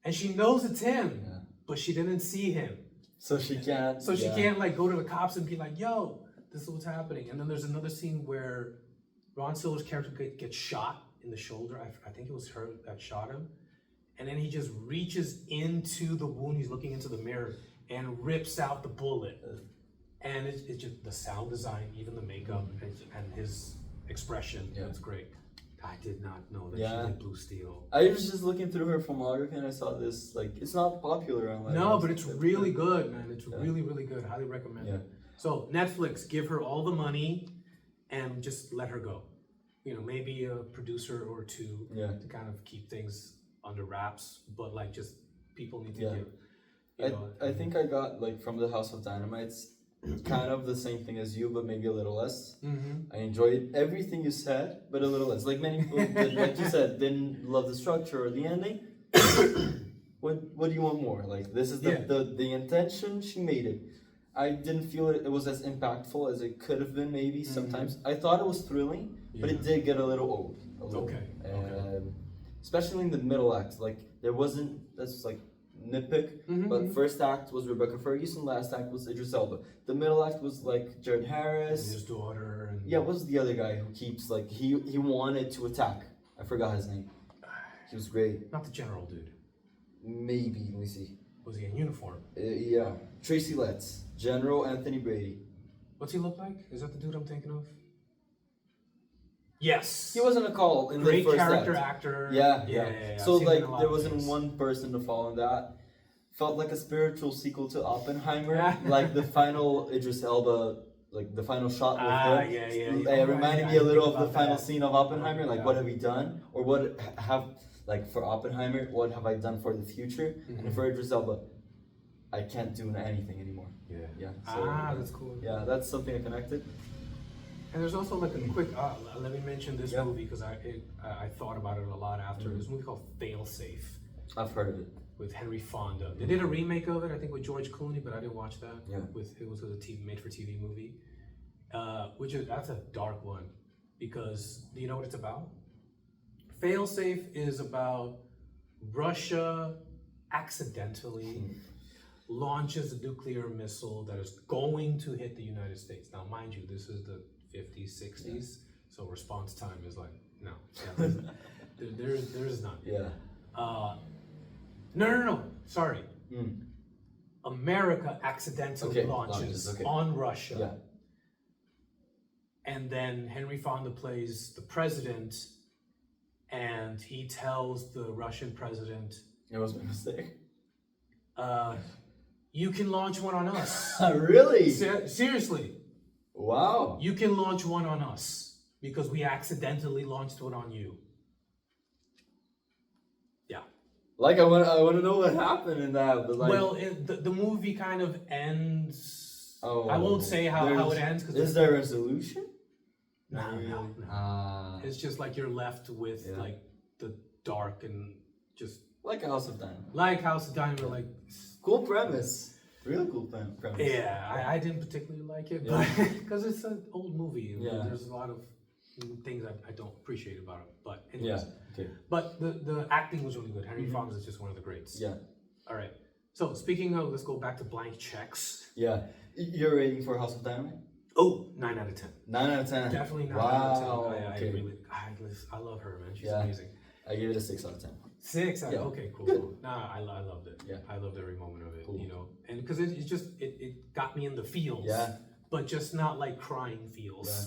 And she knows it's him, but she didn't see him. So she can't. So she can't like go to the cops and be like, "Yo, this is what's happening." And then there's another scene where Ron Silver's character gets shot in the shoulder. I think it was her that shot him. And then he just reaches into the wound. He's looking into the mirror and rips out the bullet. And it's just the sound design, even the makeup, and his expression. It's great. I did not know that she did Blue Steel. I was just looking through her filmography and I saw this. Like, it's not popular online. No, but it's really good, man. It's really, really good. Highly recommend it. So Netflix, give her all the money and just let her go. You know, maybe a producer or 2 to kind of keep things under wraps. But like, just people need to give. I think I got, like, from the House of Dynamites, kind of the same thing as you, but maybe a little less. I enjoyed everything you said, but a little less. Like many people, like you said, didn't love the structure or the ending. What do you want more? Like, this is the intention. She made it. I didn't feel it was as impactful as it could have been. Maybe sometimes I thought it was thrilling, but it did get a little old. Okay. Especially in the middle act, like there wasn't. That's like nitpick. But first act was Rebecca Ferguson, last act was Idris Elba. The middle act was like Jared Harris. His daughter. And Yeah, what's the other guy who keeps like he wanted to attack? I forgot his name. He was great. Not the general dude. Maybe, let me see. Was he in uniform? Yeah, Tracy Letts, General Anthony Brady. What's he look like? Is that the dude I'm thinking of? Yes. He wasn't a call in Great the first character act. actor. Yeah. So like there wasn't one person to follow that. Felt like a spiritual sequel to Oppenheimer. Like the final Idris Elba, like the final shot with him. It reminded me a little of the final scene of Oppenheimer. Like what have we done, or what have like for Oppenheimer, what have I done for the future, and for Idris Elba, I can't do anything anymore. Yeah. So, that's cool. Yeah, that's something I connected. And there's also like a quick. Let me mention this movie because I thought about it a lot after. There's a movie called Failsafe. I've heard of it. With Henry Fonda. They did a remake of it, I think, with George Clooney, but I didn't watch that. Yeah. It was a TV made-for-TV movie, that's a dark one, because do you know what it's about? Failsafe is about Russia accidentally launches a nuclear missile that is going to hit the United States. Now, mind you, this is the 50s, 60s, so response time is like, no. There's none. Yeah. No. Sorry. America accidentally launches on Russia. Yeah. And then Henry Fonda plays the president, and he tells the Russian president, It was my mistake. you can launch one on us. Really? Seriously. Wow. You can launch one on us because we accidentally launched one on you. Like I want to know what happened in that, but like. Well, the movie kind of ends. Oh. I won't say how it ends. Is there a resolution? No. It's just like you're left with like the dark and just. Like House of Dynamite. Like House of Dynamite, like. Cool premise. Real cool premise. Yeah, I didn't particularly like it, because it's an old movie. And there's a lot of things I don't appreciate about it. But anyways. Yeah. Okay. But the acting was really good. Henry Fonda is just one of the greats. Yeah. All right. So speaking of, let's go back to blank checks. Yeah. You're rating for House of Dynamite? Oh, 9 out of 10. 9 out of 10. Definitely 9 out of 10. I love her, man. She's amazing. I give it a 6 out of 10. 6 out of 10. Okay, cool. Nah, I loved it. Yeah. I loved every moment of it. Cool. You know, and because it got me in the feels. Yeah. But just not like crying feels. Yeah.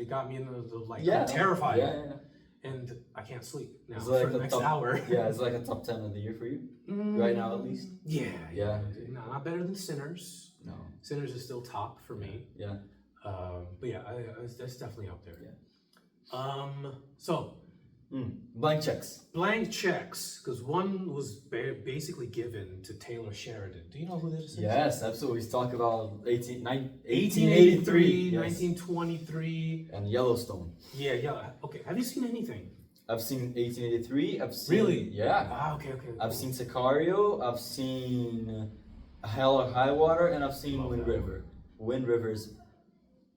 It got me in the like I'm terrified. Yeah. And I can't sleep now like for the next hour. Yeah, it's like a top 10 of the year for you? Right now, at least? Yeah. No, not better than Sinners. No. Sinners is still top for me. Yeah. But yeah, that's definitely up there. Yeah. So. Blank checks. Blank checks, because one was basically given to Taylor Sheridan. Do you know who this is? Yes, absolutely. We talk about 1883, 1923. And Yellowstone. Yeah. Okay, have you seen anything? I've seen 1883. I've seen. Really? Yeah. Okay. Cool. I've seen Sicario. I've seen Hell or High Water, and I've seen Wind River. Wind River is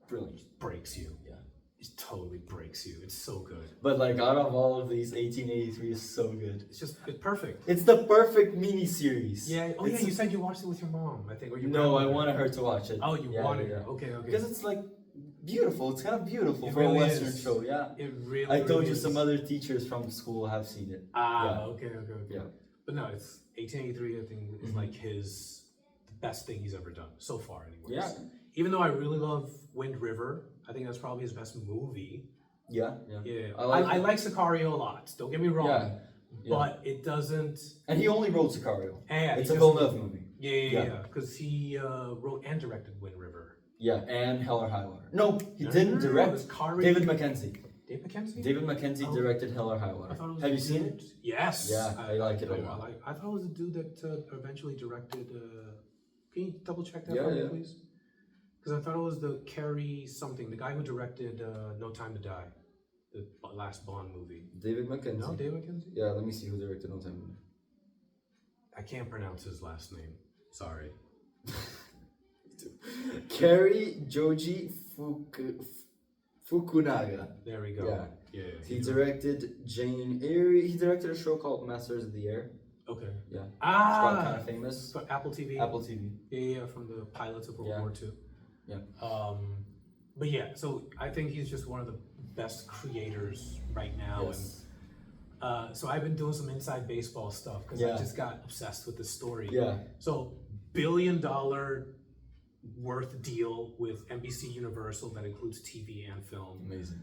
brilliant. Breaks you. Yeah. It totally breaks you. It's so good. But like out of all of these, 1883 is so good. It's perfect. It's the perfect mini series. Yeah. Oh yeah. You said you watched it with your mom, I think. Or your No, I wanted her to watch it. Oh, you wanted her. Okay. Because it's like beautiful. It's kind of beautiful for really a Western is. show. Yeah. It really. I told really you is. some other teachers from school have seen it. Okay. Yeah. But no, it's 1883. I think is like the best thing he's ever done so far, anyways. Yeah. Even though I really love Wind River, I think that's probably his best movie. Yeah. I like Sicario a lot. Don't get me wrong. Yeah. But it doesn't. And he only wrote Sicario. Yeah, it's a Villeneuve movie. Yeah. Because he wrote and directed Wind River. Yeah, and Hell or High Water. No, he didn't direct. David Mackenzie. David Mackenzie directed Hell or High Water. Have you seen it? Yes. Yeah, I like it a lot. I thought it was the dude that eventually directed. Can you double check that for me, please? Because I thought it was the Carrie something, the guy who directed No Time to Die, the last Bond movie. David Mackenzie. No, David Mackenzie? Yeah, let me see who directed No Time to Die. I can't pronounce his last name. Sorry. Carrie Joji Fukunaga. There we go. Yeah. He directed Jane Eyre. He directed a show called Masters of the Air. Okay. Yeah. Ah, It's got kind of famous. for Apple TV. Apple TV. Yeah, from the pilots of World Yeah. War II. Yeah. But yeah, so I think he's just one of the best creators right now. Yes. And so I've been doing some inside baseball stuff because I just got obsessed with this story. Yeah. So $1 billion worth deal with NBC Universal that includes TV and film. Amazing.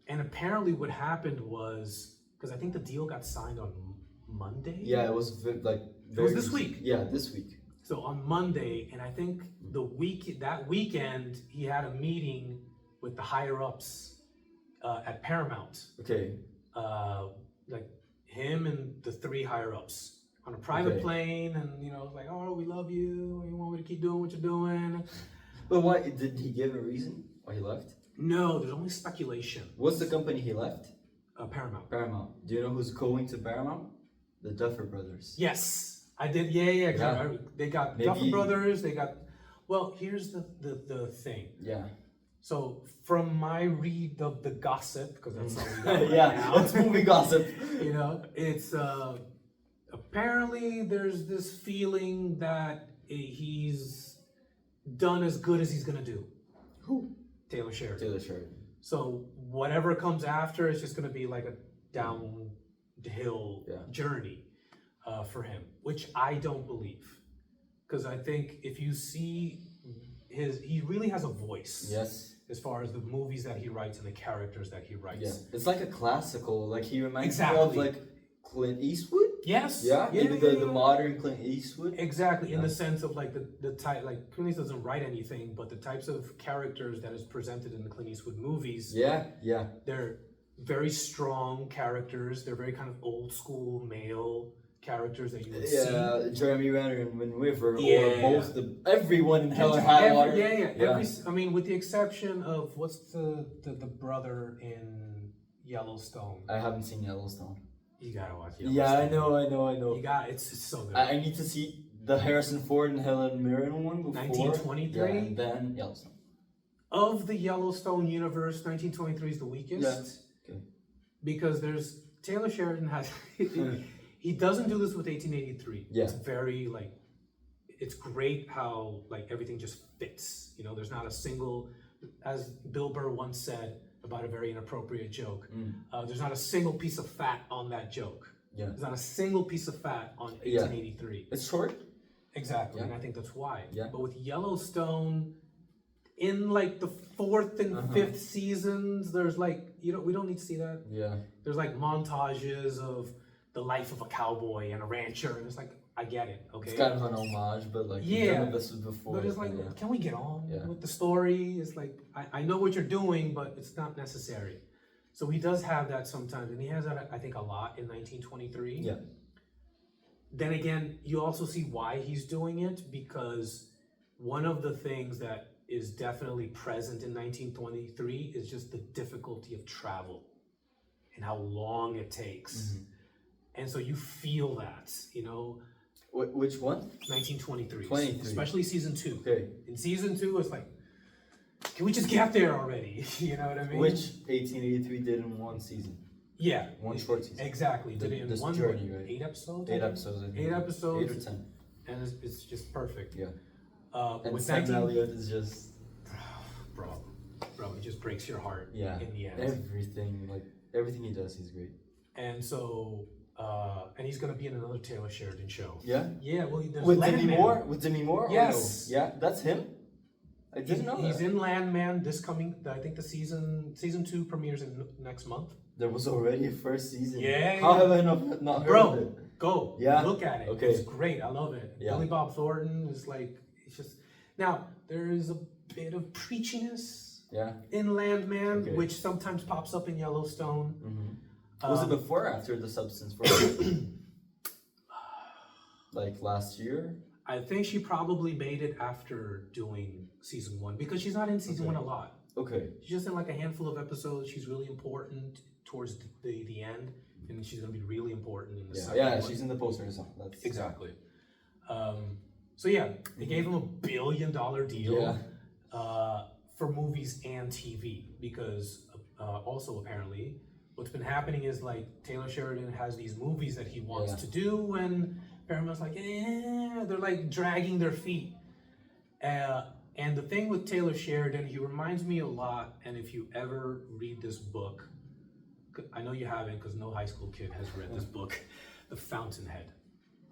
And apparently what happened was, because I think the deal got signed on Monday? Yeah, it was It was this week. Yeah, this week. So on Monday, and I think that weekend, he had a meeting with the higher ups at Paramount. Okay. Like him and the 3 higher ups on a private plane, and like, oh, we love you. You want me to keep doing what you're doing? But why did he give a reason why he left? No, there's only speculation. What's the company he left? Paramount. Paramount. Do you know who's going to Paramount? The Duffer Brothers. Yes, I did. Yeah. They got Duffer Brothers. They got. Well, here's the thing. Yeah. So from my read of the gossip, because that's all we got right yeah, now. that's movie gossip. It's apparently there's this feeling that he's done as good as he's gonna do. Who? Taylor Sheridan. Taylor Sheridan. So whatever comes after is just gonna be like a downhill journey for him, which I don't believe, because I think if you see he really has a voice. Yes. As far as the movies that he writes and the characters that he writes. Yeah, it's like a classical. Like he reminds me Exactly. of like Clint Eastwood. Yes. Yeah. The modern Clint Eastwood. Exactly, in the sense of like the type, like Clint Eastwood doesn't write anything, but the types of characters that is presented in the Clint Eastwood movies. Yeah. They're very strong characters. They're very kind of old school male characters that you would see. Yeah, Jeremy Renner and Wind River, or everyone in Hell or High Water. I mean, with the exception of what's the brother in Yellowstone. I haven't seen Yellowstone. You gotta watch Yellowstone. Yeah, I know. You got it's so good. I need to see the Harrison Ford and Helen Mirren one before. 1923. Yeah, and then Yellowstone. Of the Yellowstone universe, 1923 is the weakest. Yeah. Okay. Because there's Taylor Sheridan has. He doesn't do this with 1883. Yeah. It's very it's great how everything just fits. There's not a single, as Bill Burr once said about a very inappropriate joke, there's not a single piece of fat on that joke. Yeah. There's not a single piece of fat on 1883. It's short. Exactly, and I think that's why. Yeah. But with Yellowstone, in the 4th and 5th seasons, there's we don't need to see that. Yeah. There's montages of the life of a cowboy and a rancher, and it's I get it, okay? It's kind of an homage, but you've done this before. But it's can we get on with the story? It's I know what you're doing, but it's not necessary. So he does have that sometimes, and he has that, I think, a lot in 1923. Yeah. Then again, you also see why he's doing it, because one of the things that is definitely present in 1923 is just the difficulty of travel and how long it takes. Mm-hmm. And so you feel that, Which one? 1923. 23. Especially season 2. Okay. In season 2, it's can we just get there already? You know what I mean? Which 1883 did in one season. Yeah. One short season. Exactly. Did it in one journey, right? 8 episodes? 8 episodes. I think. 8 episodes. 8 or 10. And it's just perfect. Yeah. And with Sam Elliott is just... Bro, it just breaks your heart in the end. Everything he does, he's great. And so... and he's gonna be in another Taylor Sheridan show. Yeah? Yeah, well, there's with Demi Moore? With Demi Moore? Yes. No? Yeah, that's him? I didn't know He's that. in Landman this coming, I think the season 2 premieres in next month. There was already a first season. Yeah. How have I not heard of it? Go. Yeah. Look at it. Okay. It's great. I love it. Yeah. Billy Bob Thornton is it's just... Now, there is a bit of preachiness in Landman, which sometimes pops up in Yellowstone. Mm-hmm. Was it before or after the Substance for last year? I think she probably made it after doing season 1, because she's not in season 1 a lot. Okay. She's just in a handful of episodes. She's really important towards the end, and she's going to be really important in the second one. Yeah, she's in the poster as well. Exactly. So they gave him $1 billion deal for movies and TV, because also apparently what's been happening is like Taylor Sheridan has these movies that he wants Yeah. to do, and Paramount's like, they're like dragging their feet. And the thing with Taylor Sheridan, he reminds me a lot, and if you ever read this book, I know you haven't because no high school kid has read this book, The Fountainhead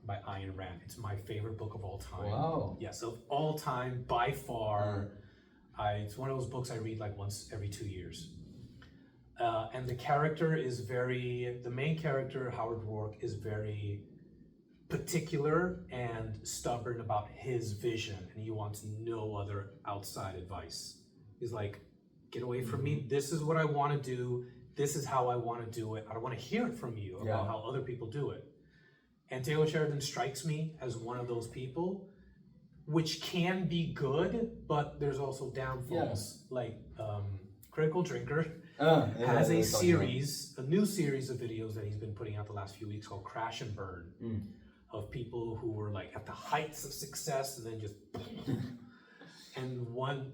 by Ayn Rand. It's my favorite book of all time. Wow. Yes, of all time, by far. It's one of those books I read like once every 2 years. And the character is the main character, Howard Rourke, is very particular and stubborn about his vision, and he wants no other outside advice. He's like, get away from me. This is what I want to do. This is how I want to do it. I don't want to hear it from you about how other people do it. And Taylor Sheridan strikes me as one of those people, which can be good, but there's also downfalls. Like Critical Drinker has a new series of videos that he's been putting out the last few weeks called Crash and Burn, of people who were like at the heights of success and then just and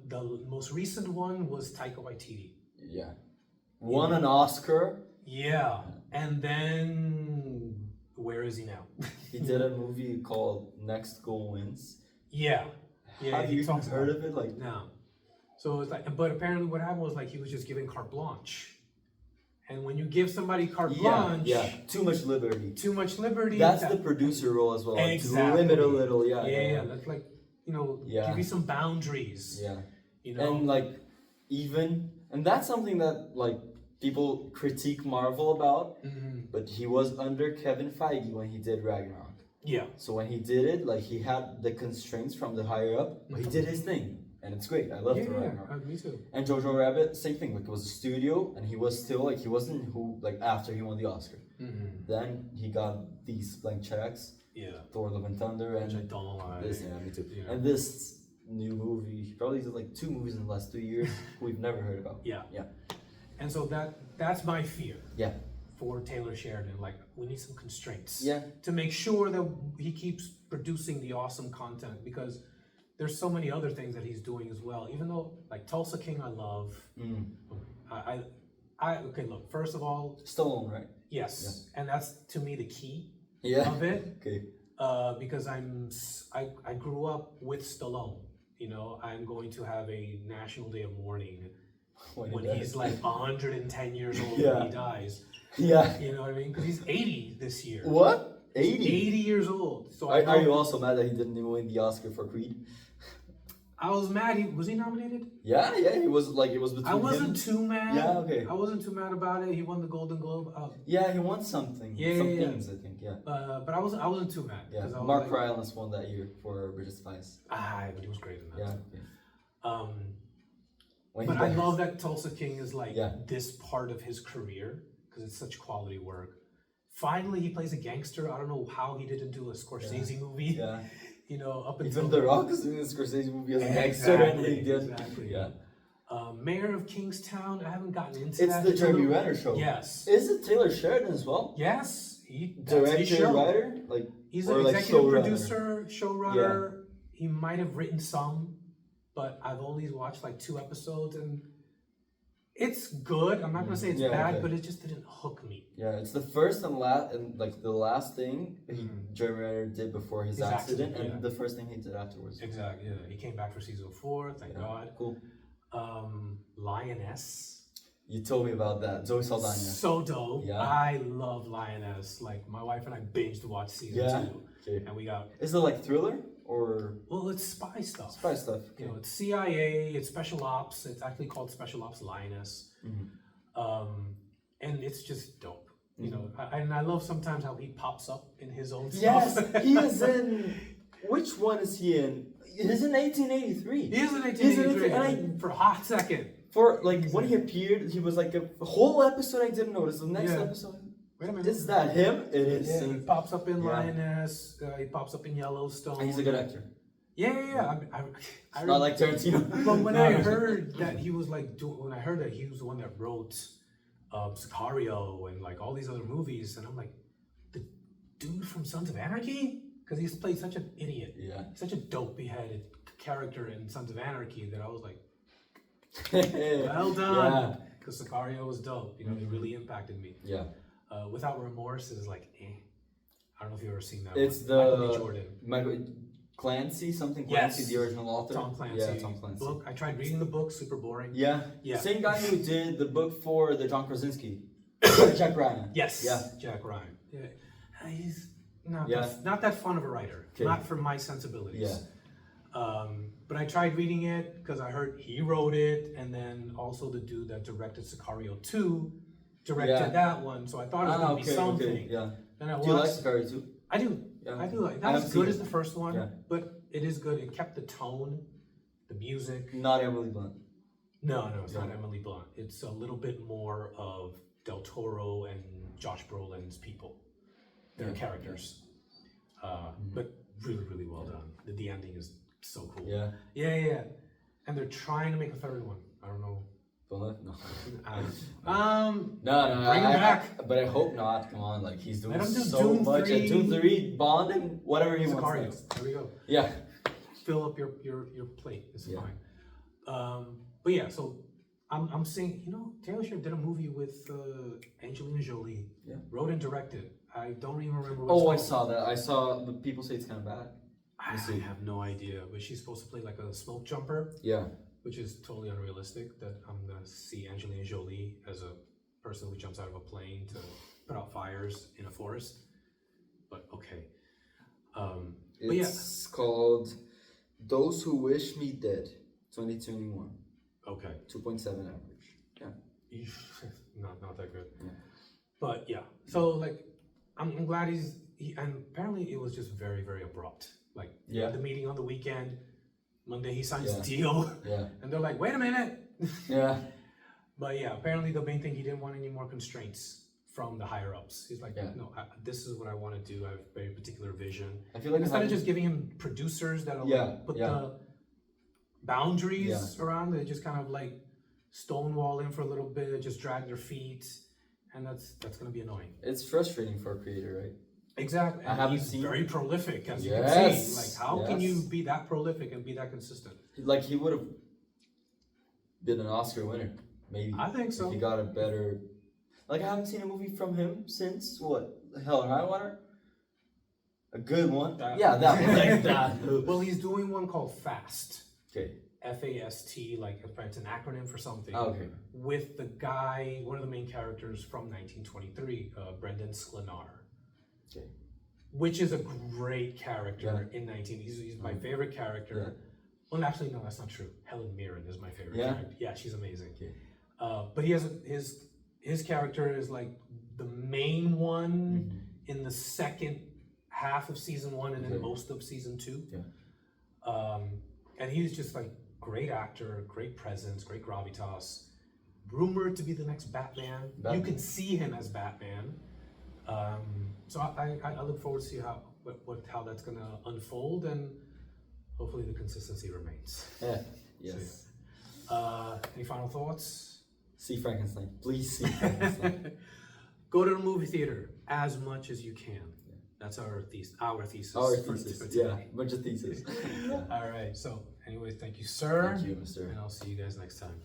the most recent one was Taika Waititi. Yeah. Won an Oscar. Yeah. And then where is he now? He did a movie called Next Goal Wins. Yeah. Have you heard of it? Like, no. So it's like, but apparently what happened was like he was just giving carte blanche. And when you give somebody carte blanche, too much liberty. That's the producer role as well. Exactly. Like, to limit a little, That's like, give you some boundaries. Yeah. And like, and that's something that like people critique Marvel about, but he was under Kevin Feige when he did Ragnarok. Yeah. So when he did it, like he had the constraints from the higher up, but he did his thing. And it's great. I loved Ragnarok. Me too. And Jojo Rabbit, same thing. Like it was a studio, and he was still like he wasn't after he won the Oscar. Then he got these blank checks. Yeah. Thor: Love and Thunder, and which I don't like. this. Yeah, me too. Yeah. And this new movie, he probably did like 2 movies in the last 3 years we've never heard about. Yeah. Yeah. And so that's my fear. Yeah. For Taylor Sheridan, like we need some constraints. Yeah. To make sure that he keeps producing the awesome content, because there's so many other things that he's doing as well. Even though, like Tulsa King, I love. Okay. Look, first of all, Stallone, right? Yes, and that's to me the key of it. Okay. Because I grew up with Stallone. I'm going to have a National Day of Mourning when he's like 110 years old when he dies. Yeah. You know what I mean? Because he's 80 this year. What? 80? 80 years old. So are you also mad that he didn't even win the Oscar for Creed? I was mad. Was he nominated? Yeah, he was like it was between. I wasn't too mad. Yeah, okay. I wasn't too mad about it. He won the Golden Globe. Yeah, he won something. Things, I think. Yeah. But I wasn't too mad. Yeah. I was Mark Rylance won that year for Bridget Spies. But he was great in that. Yeah. Okay. But I love that Tulsa King is like this part of his career because it's such quality work. Finally, he plays a gangster. I don't know how he didn't do a Scorsese movie. Yeah. Up until even The Rock is doing a Scorsese movie as a gangster. Exactly. Yeah. Mayor of Kingstown. I haven't gotten into that. It's the Jeremy Renner show. Yes. Is it Taylor Sheridan as well? Yes. He director, writer, he's an executive producer, showrunner. Yeah. He might have written some, but I've only watched like 2 episodes, and it's good. I'm not gonna say it's bad, but it just didn't hook me. Yeah, it's the first and last, and like the last thing Jeremy Renner did before his accident, and the first thing he did afterwards. Exactly. Yeah, he came back for season 4. Thank God. Cool. Lioness. You told me about that. Zoe Saldana. So dope. Yeah. I love Lioness. Like my wife and I binged watched season 2, and we got. Is it like thriller or? Well, it's spy stuff. Spy stuff. Okay. It's CIA. It's special ops. It's actually called Special Ops Lioness. And it's just dope. And I love sometimes how he pops up in his own stuff. Yes, he is in. Which one is he in? He's in 1883. He is in 1883. For a hot second. For like when he appeared, he was like a whole episode I didn't notice. The next episode. Wait a minute. Is that him? It is. Yeah, he pops up in Lioness. He pops up in Yellowstone. And he's a good actor. Yeah. I not like Tarantino. But when I heard that he was like, when I heard that he was the one that wrote Sicario and like all these other movies, and I'm like, the dude from Sons of Anarchy? Because he's played such an idiot. Yeah. Such a dopey-headed character in Sons of Anarchy that I was like, Well done. Because Sicario was dope. You know, it really impacted me. Yeah. Without Remorse is like, I don't know if you've ever seen that. It's one. Michael B. Jordan. Michael Clancy, something Clancy, Yes. the original author. Tom Clancy. Yeah, Tom Clancy. Book. I tried reading the book, super boring. Yeah. Yeah. Same guy who did the book for the John Krasinski. Jack Ryan. Yes. Yeah. Jack Ryan. Yeah. He's not, Yeah. not that fun of a writer. Okay. Not for my sensibilities. Yeah. But I tried reading it because I heard he wrote it, and then also the dude that directed Sicario 2 directed that one. So I thought it was going to be something. Okay, yeah. Then I Do you like watched. Sicario 2? I do. Yeah. I do like. I Not as haven't good seen as it. the first one, Yeah. but it is good. It kept the tone, the music. Not Emily Blunt. No, it's not Emily Blunt. It's a little bit more of Del Toro and Josh Brolin's people, their characters. But really, really well done. The ending is so cool. Yeah. Yeah. And they're trying to make a third one. I don't know. No. No. Bring him back. But I hope not. Come on, like he's doing Let him do so Doom much. 3. At Doom 3, Bond, and whatever he wants Sicario. next. There we go. Yeah. Fill up your plate. It's Yeah. fine. But yeah, so I'm saying, Taylor Swift did a movie with Angelina Jolie. Yeah. Wrote and directed. I don't even remember what Oh, I it's called. saw that. I saw the people say it's kind of bad. I have no idea, but she's supposed to play like a smoke jumper, Yeah. which is totally unrealistic. That I'm gonna see Angelina Jolie as a person who jumps out of a plane to put out fires in a forest. But okay. But yeah. It's called Those Who Wish Me Dead, 2021. Okay. 2.7 average. Yeah. Not that good. Yeah. But yeah, so like, I'm glad and apparently it was just very, very abrupt. Like, the meeting on the weekend, Monday he signs the deal, and they're like, wait a minute. Yeah. But yeah, apparently the main thing, he didn't want any more constraints from the higher ups. He's like, no, this is what I want to do. I have a very particular vision. I feel like instead of just giving him producers that'll put the boundaries around it, just kind of like stonewall in for a little bit, just drag their feet, and that's going to be annoying. It's frustrating for a creator, right? Exactly. And I haven't he's seen very prolific, as you can see. Like, how can you be that prolific and be that consistent? Like, he would have been an Oscar winner, maybe. I think so. If he got a better... Like, I haven't seen a movie from him since, what? Hell or High Water? A good one? That one. Like that. Well, he's doing one called FAST. Okay. F-A-S-T, like it's an acronym for something. Oh, okay. With the guy, one of the main characters from 1923, Brendan Sklenar. Okay. Which is a great character in 19. He's my favorite character. Yeah. Well, actually, no, that's not true. Helen Mirren is my favorite character. Yeah, she's amazing. Okay. But he has his character is like the main one in the second half of season 1 and then most of season 2. Yeah. And he's just like great actor, great presence, great gravitas. Rumored to be the next Batman. You can see him as Batman. So I look forward to see how that's gonna unfold, and hopefully the consistency remains. Yeah. Yes. So, any final thoughts? See Frankenstein. Please see Frankenstein. Go to the movie theater as much as you can. That's our thesis. Our for thesis. today. Bunch of thesis. All right. So, anyways, thank you, sir. Thank you, Mr. And I'll see you guys next time.